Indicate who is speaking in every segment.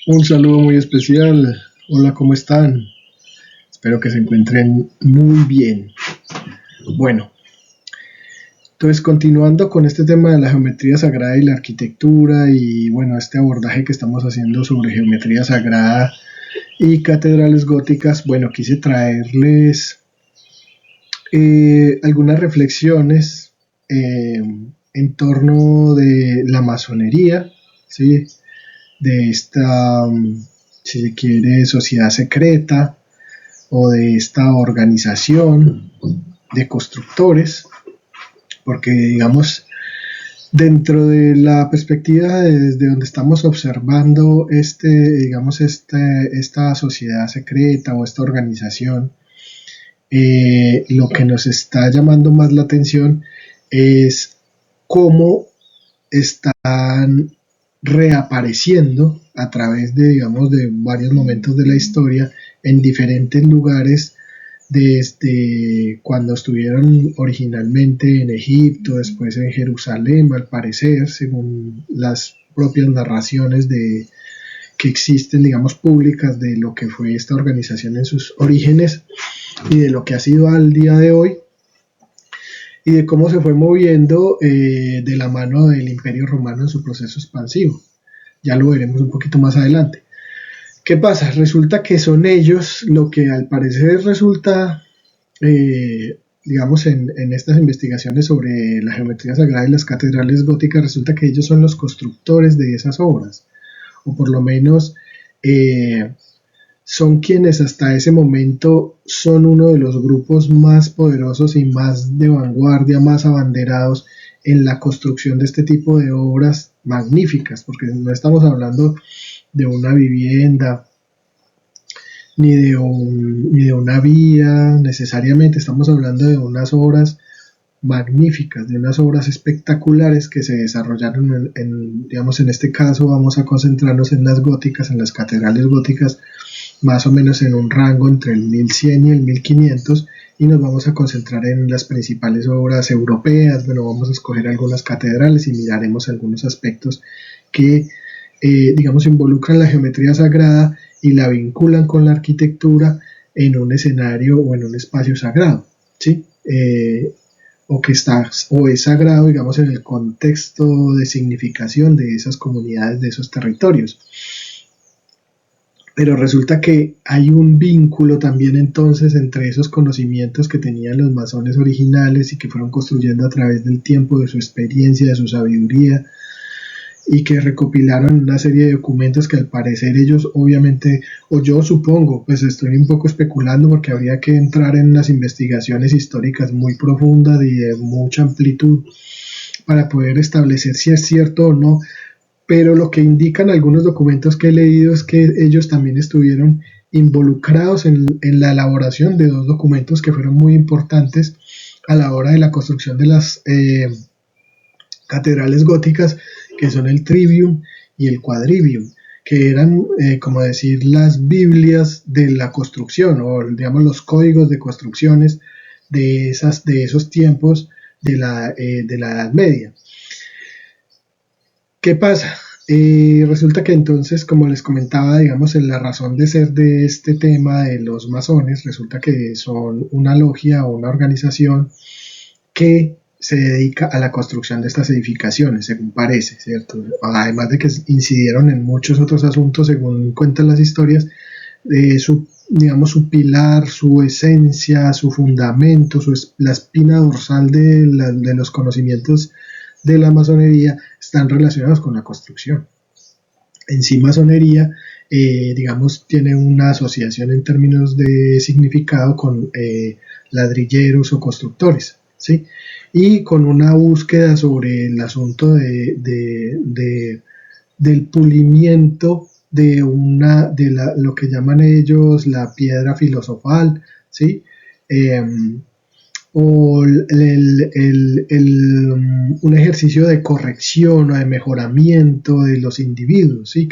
Speaker 1: Un saludo muy especial. Hola, ¿cómo están? Espero que se encuentren muy bien. Bueno, entonces continuando con este tema de la geometría sagrada y la arquitectura y bueno, este abordaje que estamos haciendo sobre geometría sagrada y catedrales góticas, bueno, quise traerles algunas reflexiones en torno de la masonería, ¿sí? De esta, si se quiere, sociedad secreta o de esta organización de constructores, porque digamos, dentro de la perspectiva desde donde estamos observando esta sociedad secreta o esta organización, lo que nos está llamando más la atención es cómo están reapareciendo a través de, digamos, de varios momentos de la historia en diferentes lugares desde cuando estuvieron originalmente en Egipto, después en Jerusalén, al parecer, según las propias narraciones que existen, digamos, públicas de lo que fue esta organización en sus orígenes y de lo que ha sido al día de hoy y de cómo se fue moviendo de la mano del Imperio Romano en su proceso expansivo. Ya lo veremos un poquito más adelante. ¿Qué pasa? Resulta que son ellos lo que al parecer resulta, digamos, en estas investigaciones sobre la geometría sagrada y las catedrales góticas, resulta que ellos son los constructores de esas obras, o por lo menos son quienes hasta ese momento son uno de los grupos más poderosos y más de vanguardia, más abanderados en la construcción de este tipo de obras magníficas, porque no estamos hablando de una vivienda, ni de una vía necesariamente, estamos hablando de unas obras magníficas, de unas obras espectaculares que se desarrollaron digamos, en este caso vamos a concentrarnos en las góticas, en las catedrales góticas, más o menos en un rango entre el 1100 y el 1500, y nos vamos a concentrar en las principales obras europeas. Bueno, vamos a escoger algunas catedrales y miraremos algunos aspectos que, digamos, involucran la geometría sagrada y la vinculan con la arquitectura en un escenario o en un espacio sagrado, ¿sí? O es sagrado, digamos, en el contexto de significación de esas comunidades, de esos territorios. Pero resulta que hay un vínculo también entonces entre esos conocimientos que tenían los masones originales y que fueron construyendo a través del tiempo, de su experiencia, de su sabiduría, y que recopilaron una serie de documentos que al parecer ellos obviamente, o yo supongo, pues estoy un poco especulando porque habría que entrar en unas investigaciones históricas muy profundas y de mucha amplitud para poder establecer si es cierto o no, pero lo que indican algunos documentos que he leído es que ellos también estuvieron involucrados en la elaboración de dos documentos que fueron muy importantes a la hora de la construcción de las catedrales góticas, que son el Trivium y el Quadrivium, que eran, como decir, las Biblias de la construcción, o digamos los códigos de construcciones de esos tiempos de la Edad Media. ¿Qué pasa? Resulta que entonces, como les comentaba, digamos, en la razón de ser de este tema de los masones, resulta que son una logia o una organización que se dedica a la construcción de estas edificaciones, según parece, ¿cierto? Además de que incidieron en muchos otros asuntos, según cuentan las historias, digamos, su pilar, su esencia, su fundamento, la espina dorsal de los conocimientos de la masonería están relacionados con la construcción. En sí, masonería, digamos, tiene una asociación en términos de significado con ladrilleros o constructores, ¿sí? Y con una búsqueda sobre el asunto del pulimiento lo que llaman ellos la piedra filosofal, ¿sí? Eh, o un ejercicio de corrección o de mejoramiento de los individuos, ¿sí?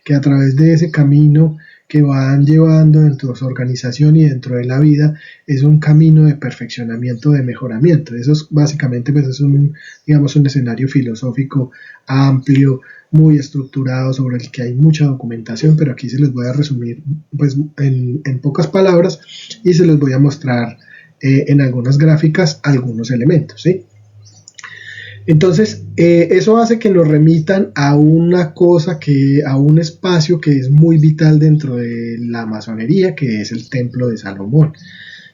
Speaker 1: Que a través de ese camino que van llevando dentro de su organización y dentro de la vida es un camino de perfeccionamiento, de mejoramiento. Eso es básicamente, pues es un, digamos, un escenario filosófico amplio, muy estructurado, sobre el que hay mucha documentación, pero aquí se les voy a resumir pues en pocas palabras y se los voy a mostrar en algunas gráficas algunos elementos, ¿sí? Entonces, eso hace que nos remitan a una cosa, a un espacio que es muy vital dentro de la masonería, que es el Templo de Salomón.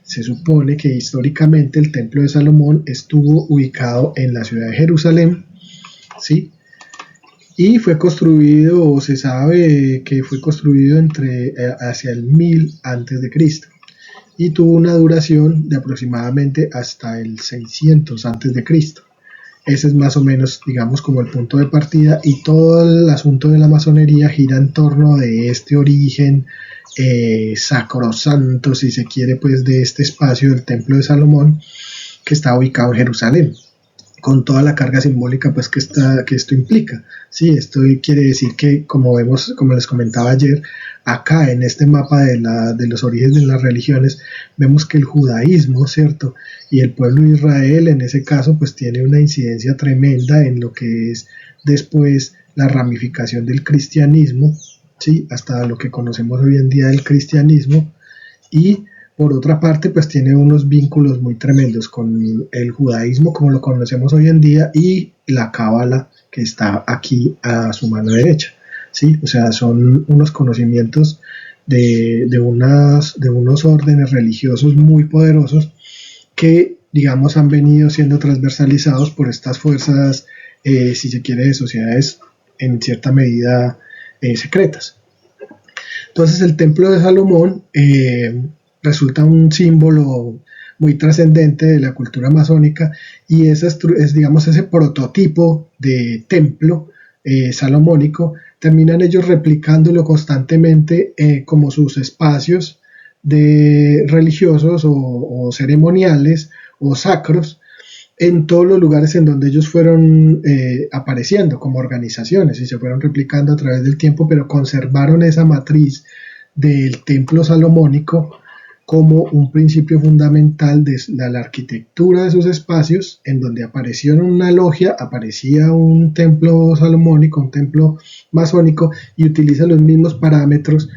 Speaker 1: Se supone que históricamente el Templo de Salomón estuvo ubicado en la ciudad de Jerusalén, ¿sí? Y fue construido, o se sabe que fue construido hacia el 1000 antes de Cristo y tuvo una duración de aproximadamente hasta el 600 antes de Cristo. Ese es más o menos, digamos, como el punto de partida, y todo el asunto de la masonería gira en torno de este origen sacrosanto, si se quiere, pues de este espacio del Templo de Salomón, que está ubicado en Jerusalén, con toda la carga simbólica pues que esto implica. Sí, esto quiere decir que, como vemos, como les comentaba ayer, acá en este mapa de los orígenes de las religiones, vemos que el judaísmo, ¿cierto? Y el pueblo de Israel, en ese caso, pues tiene una incidencia tremenda en lo que es después la ramificación del cristianismo, ¿sí? Hasta lo que conocemos hoy en día del cristianismo, y por otra parte, pues tiene unos vínculos muy tremendos con el judaísmo como lo conocemos hoy en día y la cábala que está aquí a su mano derecha, ¿sí? O sea, son unos conocimientos de unos órdenes religiosos muy poderosos que, digamos, han venido siendo transversalizados por estas fuerzas, si se quiere, de sociedades en cierta medida secretas. Entonces, el Templo de Salomón resulta un símbolo muy trascendente de la cultura masónica, y es, digamos, ese prototipo de templo salomónico. Terminan ellos replicándolo constantemente como sus espacios religiosos o ceremoniales o sacros en todos los lugares en donde ellos fueron apareciendo como organizaciones y se fueron replicando a través del tiempo, pero conservaron esa matriz del templo salomónico como un principio fundamental de la arquitectura de sus espacios, en donde apareció una logia, aparecía un templo salomónico, un templo masónico, y utiliza los mismos parámetros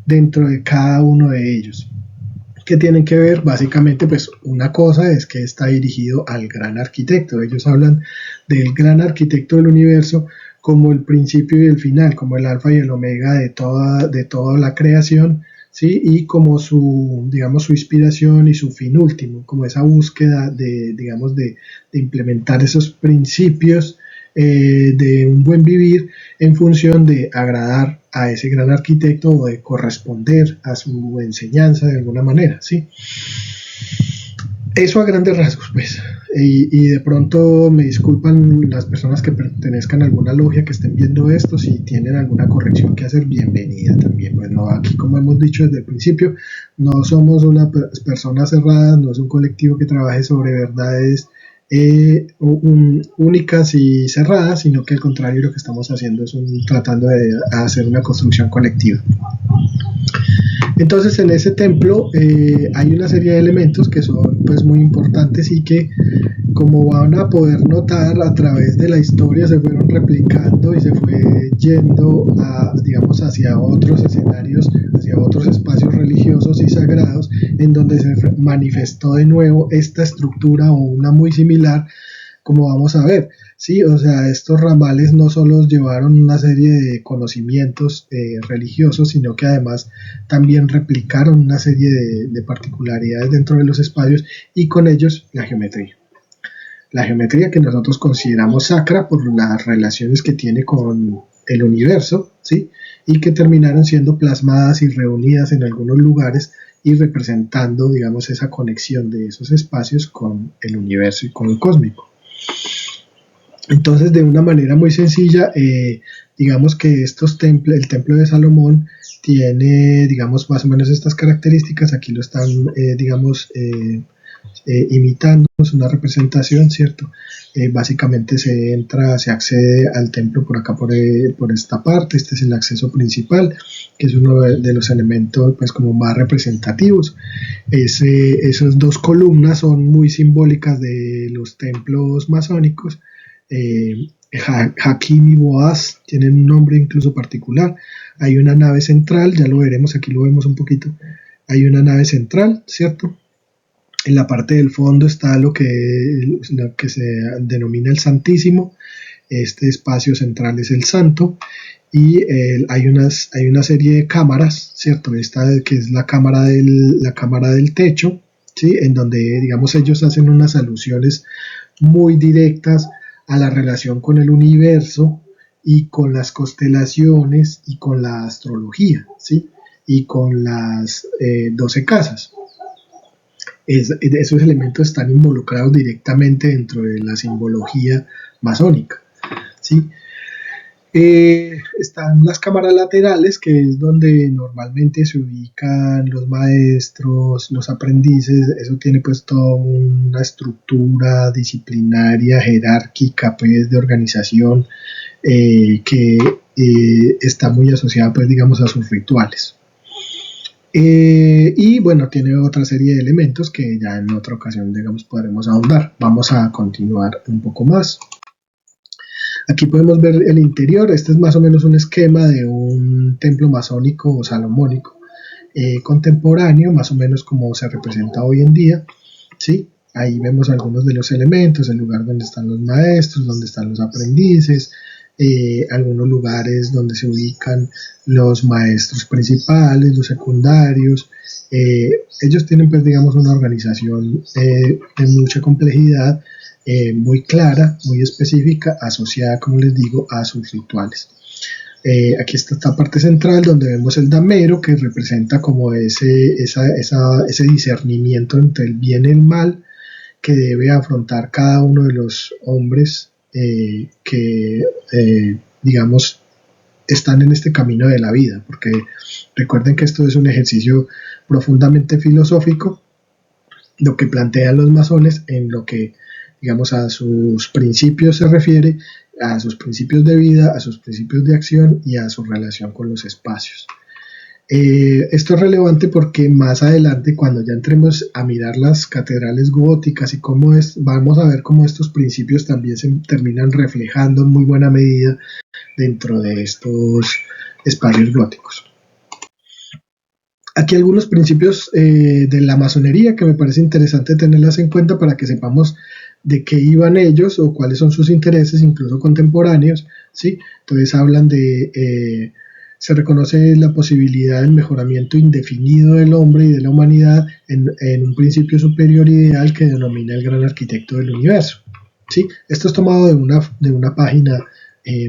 Speaker 1: dentro de cada uno de ellos, que tienen que ver básicamente, pues una cosa es que está dirigido al gran arquitecto. Ellos hablan del gran arquitecto del universo como el principio y el final, como el alfa y el omega de toda la creación, ¿sí? Y como digamos, su inspiración y su fin último, como esa búsqueda digamos, de implementar esos principios de un buen vivir en función de agradar a ese gran arquitecto o de corresponder a su enseñanza de alguna manera, ¿sí? Eso a grandes rasgos, pues. Y de pronto me disculpan las personas que pertenezcan a alguna logia que estén viendo esto, si tienen alguna corrección que hacer, bienvenida también. Pues no, aquí, como hemos dicho desde el principio, no somos una persona cerrada, no es un colectivo que trabaje sobre verdades únicas y cerradas, sino que al contrario, lo que estamos haciendo es tratando de hacer una construcción colectiva. Entonces, en ese templo hay una serie de elementos que son pues muy importantes y que, como van a poder notar, a través de la historia se fueron replicando y se fue yendo digamos, hacia otros escenarios, hacia otros espacios religiosos y sagrados, en donde se manifestó de nuevo esta estructura o una muy similar, como vamos a ver. Sí, o sea, estos ramales no solo llevaron una serie de conocimientos religiosos, sino que además también replicaron una serie de particularidades dentro de los espacios, y con ellos la geometría. La geometría que nosotros consideramos sacra por las relaciones que tiene con el universo, ¿sí? Y que terminaron siendo plasmadas y reunidas en algunos lugares y representando, digamos, esa conexión de esos espacios con el universo y con el cósmico. Entonces, de una manera muy sencilla, digamos que el templo de Salomón tiene, digamos, más o menos estas características. Aquí lo están, digamos, imitando, es una representación, ¿cierto? Básicamente se entra, se accede al templo por acá, por esta parte. Este es el acceso principal, que es uno de los elementos pues como más representativos. Esas dos columnas son muy simbólicas de los templos masónicos. Hakim y Boaz tienen un nombre incluso particular. Hay una nave central, ya lo veremos, aquí lo vemos un poquito. Hay una nave central, ¿cierto? En la parte del fondo está lo que se denomina el Santísimo. Este espacio central es el Santo. Y hay una serie de cámaras, ¿cierto? Esta que es la cámara del techo, ¿sí? En donde, digamos, ellos hacen unas alusiones muy directas a la relación con el universo y con las constelaciones y con la astrología, ¿sí? Y con las 12 casas. Esos elementos están involucrados directamente dentro de la simbología masónica, ¿sí? Están las cámaras laterales, que es donde normalmente se ubican los maestros, los aprendices. Eso tiene pues toda una estructura disciplinaria, jerárquica, pues de organización, que está muy asociada pues digamos a sus rituales. Y bueno, tiene otra serie de elementos que ya en otra ocasión digamos podremos ahondar. Vamos a continuar un poco más. Aquí podemos ver el interior. Este es más o menos un esquema de un templo masónico o salomónico contemporáneo, más o menos como se representa hoy en día, ¿sí? Ahí vemos algunos de los elementos, el lugar donde están los maestros, donde están los aprendices, algunos lugares donde se ubican los maestros principales, los secundarios. Ellos tienen pues digamos una organización de mucha complejidad, muy clara, muy específica, asociada, como les digo, a sus rituales. Aquí está esta parte central donde vemos el damero, que representa como ese discernimiento entre el bien y el mal que debe afrontar cada uno de los hombres que, digamos, están en este camino de la vida, porque recuerden que esto es un ejercicio profundamente filosófico, lo que plantean los masones en lo que digamos a sus principios se refiere, a sus principios de vida, a sus principios de acción y a su relación con los espacios. Esto es relevante porque más adelante, cuando ya entremos a mirar las catedrales góticas y cómo vamos a ver cómo estos principios también se terminan reflejando en muy buena medida dentro de estos espacios góticos. Aquí algunos principios de la masonería que me parece interesante tenerlas en cuenta para que sepamos de qué iban ellos o cuáles son sus intereses, incluso contemporáneos, ¿sí? Entonces hablan de, se reconoce la posibilidad del mejoramiento indefinido del hombre y de la humanidad en un principio superior ideal que denomina el gran arquitecto del universo, ¿sí? Esto es tomado de una página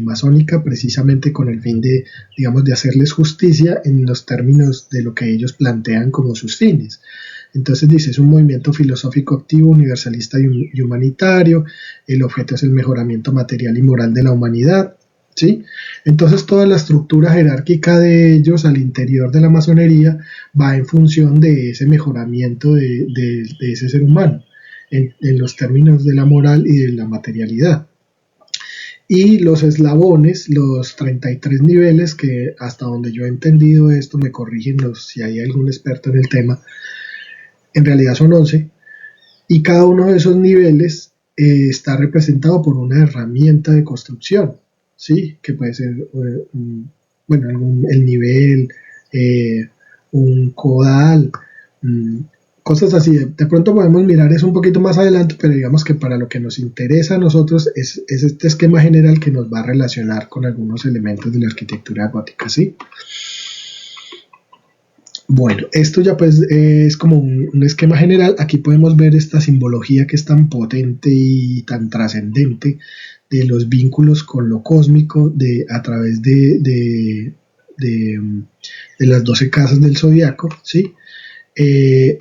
Speaker 1: masónica, precisamente con el fin de, digamos, de hacerles justicia en los términos de lo que ellos plantean como sus fines. Entonces dice, es un movimiento filosófico activo, universalista y humanitario. El objeto es el mejoramiento material y moral de la humanidad, ¿sí? Entonces toda la estructura jerárquica de ellos al interior de la masonería va en función de ese mejoramiento de ese ser humano en los términos de la moral y de la materialidad. Y los eslabones, los 33 niveles, que hasta donde yo he entendido esto, me corrigen si hay algún experto en el tema, en realidad son 11, y cada uno de esos niveles está representado por una herramienta de construcción, ¿sí? Que puede ser, bueno, el nivel, un codal, cosas así. De pronto podemos mirar eso un poquito más adelante, pero digamos que para lo que nos interesa a nosotros es este esquema general que nos va a relacionar con algunos elementos de la arquitectura gótica, ¿sí? Bueno, esto ya pues es como un esquema general. Aquí podemos ver esta simbología que es tan potente y tan trascendente de los vínculos con lo cósmico a través de las 12 casas del zodiaco, ¿sí?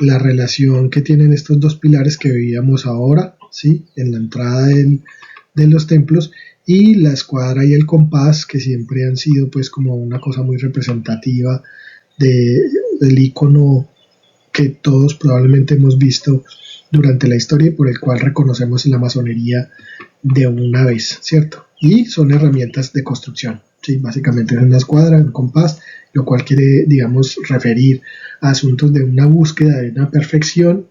Speaker 1: La relación que tienen estos dos pilares que veíamos ahora, ¿sí? En la entrada de los templos, y la escuadra y el compás, que siempre han sido pues como una cosa muy representativa del icono que todos probablemente hemos visto durante la historia y por el cual reconocemos la masonería de una vez, ¿cierto? Y son herramientas de construcción, ¿sí? Básicamente es una escuadra, un compás, lo cual quiere, digamos, referir a asuntos de una búsqueda de una perfección,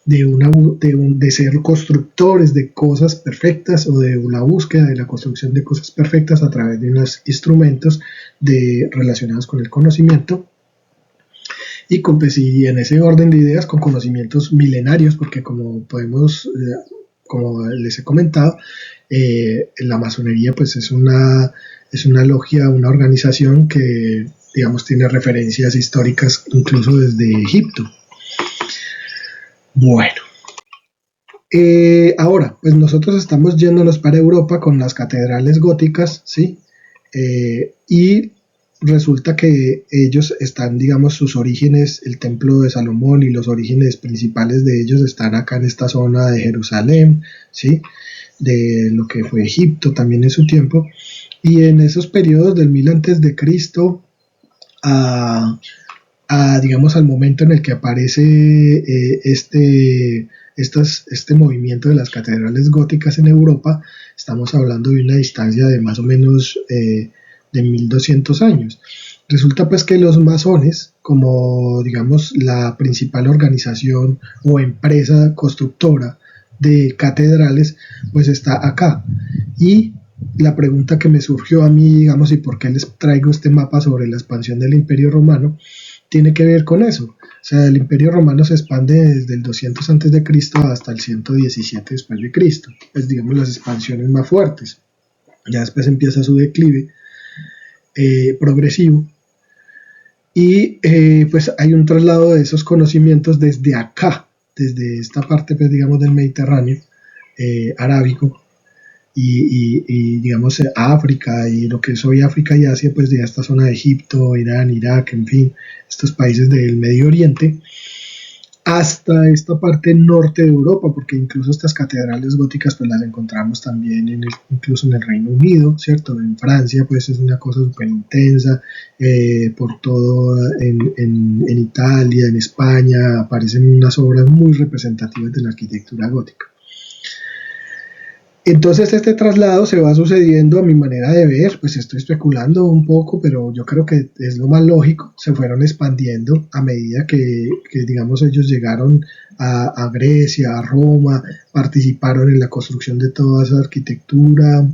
Speaker 1: de ser constructores de cosas perfectas o de la búsqueda de la construcción de cosas perfectas a través de unos instrumentos relacionados con el conocimiento y en ese orden de ideas con conocimientos milenarios, porque como les he comentado, la masonería pues es una logia, una organización que digamos tiene referencias históricas incluso desde Egipto. Bueno, ahora, pues nosotros estamos yéndonos para Europa con las catedrales góticas, ¿sí? Y resulta que ellos están, digamos, sus orígenes, el templo de Salomón y los orígenes principales de ellos están acá en esta zona de Jerusalén, ¿sí? De lo que fue Egipto también en su tiempo. Y en esos periodos del 1000 antes de Cristo digamos, al momento en el que aparece este movimiento de las catedrales góticas en Europa, estamos hablando de una distancia de más o menos de 1200 años. Resulta pues que los masones, como digamos la principal organización o empresa constructora de catedrales, pues está acá. Y la pregunta que me surgió a mí, digamos, y por qué les traigo este mapa sobre la expansión del Imperio Romano, tiene que ver con eso. O sea, el Imperio Romano se expande desde el 200 antes de Cristo hasta el 117 después de Cristo. Es, digamos, las expansiones más fuertes. Ya después empieza su declive progresivo. Y pues hay un traslado de esos conocimientos desde acá, desde esta parte, pues, digamos, del Mediterráneo arábico, y digamos África y lo que es hoy África y Asia, pues de esta zona de Egipto, Irán, Irak, en fin, estos países del Medio Oriente, hasta esta parte norte de Europa, porque incluso estas catedrales góticas pues las encontramos también incluso en el Reino Unido, ¿cierto? En Francia pues es una cosa súper intensa, por todo en Italia, en España, aparecen unas obras muy representativas de la arquitectura gótica. Entonces este traslado se va sucediendo a mi manera de ver, pues estoy especulando un poco, pero yo creo que es lo más lógico, se fueron expandiendo a medida que digamos ellos llegaron a Grecia, a Roma, participaron en la construcción de toda esa arquitectura,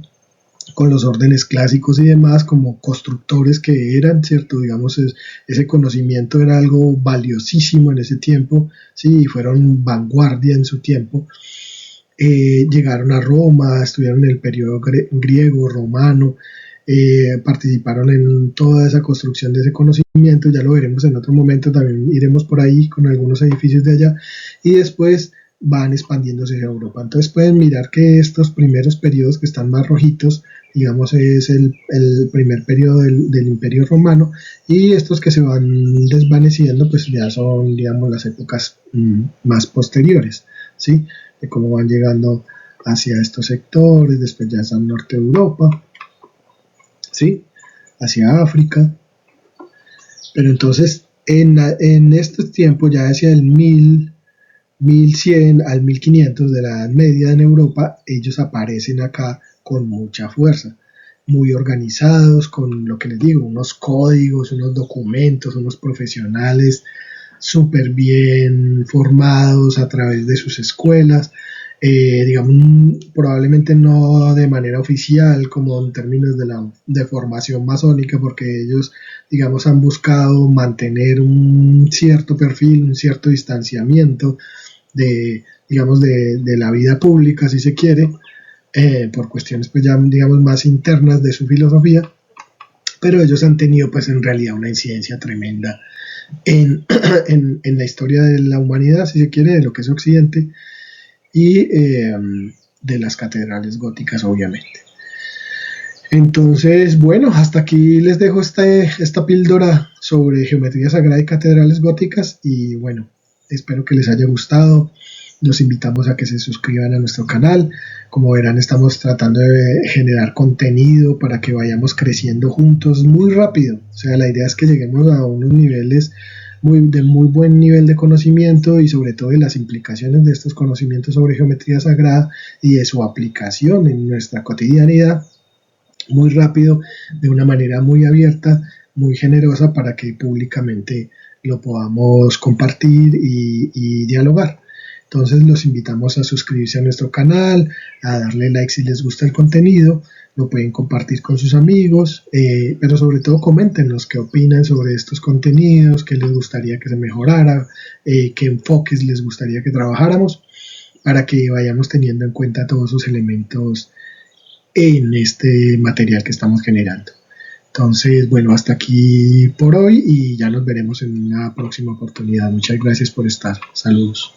Speaker 1: con los órdenes clásicos y demás, como constructores que eran, ¿cierto? Digamos, ese conocimiento era algo valiosísimo en ese tiempo, sí, y fueron vanguardia en su tiempo. Llegaron a Roma, estuvieron en el periodo griego, romano, participaron en toda esa construcción de ese conocimiento, ya lo veremos en otro momento, también iremos por ahí con algunos edificios de allá, y después van expandiéndose a Europa. Entonces pueden mirar que estos primeros periodos que están más rojitos, digamos, es el primer periodo del Imperio Romano, y estos que se van desvaneciendo, pues ya son, digamos, las épocas más posteriores, ¿sí? De cómo van llegando hacia estos sectores, después ya está el norte de Europa, ¿sí? Hacia África. Pero entonces, en estos tiempos, ya hacia el 1100 al 1500 de la Edad Media en Europa, ellos aparecen acá con mucha fuerza, muy organizados, con lo que les digo, unos códigos, unos documentos, unos profesionales súper bien formados a través de sus escuelas, digamos, probablemente no de manera oficial como en términos de formación masónica, porque ellos, digamos, han buscado mantener un cierto perfil, un cierto distanciamiento digamos, de la vida pública, si se quiere, por cuestiones, pues ya, digamos, más internas de su filosofía, pero ellos han tenido, pues, en realidad una incidencia tremenda en la historia de la humanidad, si se quiere, de lo que es Occidente y de las catedrales góticas, obviamente. Entonces, bueno, hasta aquí les dejo esta píldora sobre geometría sagrada y catedrales góticas y bueno, espero que les haya gustado. Los invitamos a que se suscriban a nuestro canal. Como verán, estamos tratando de generar contenido para que vayamos creciendo juntos muy rápido. O sea, la idea es que lleguemos a unos niveles de muy buen nivel de conocimiento y sobre todo de las implicaciones de estos conocimientos sobre geometría sagrada y de su aplicación en nuestra cotidianidad muy rápido, de una manera muy abierta, muy generosa para que públicamente lo podamos compartir y dialogar. Entonces los invitamos a suscribirse a nuestro canal, a darle like si les gusta el contenido, lo pueden compartir con sus amigos, pero sobre todo coméntenos qué opinan sobre estos contenidos, qué les gustaría que se mejorara, qué enfoques les gustaría que trabajáramos, para que vayamos teniendo en cuenta todos esos elementos en este material que estamos generando. Entonces, bueno, hasta aquí por hoy y ya nos veremos en una próxima oportunidad. Muchas gracias por estar. Saludos.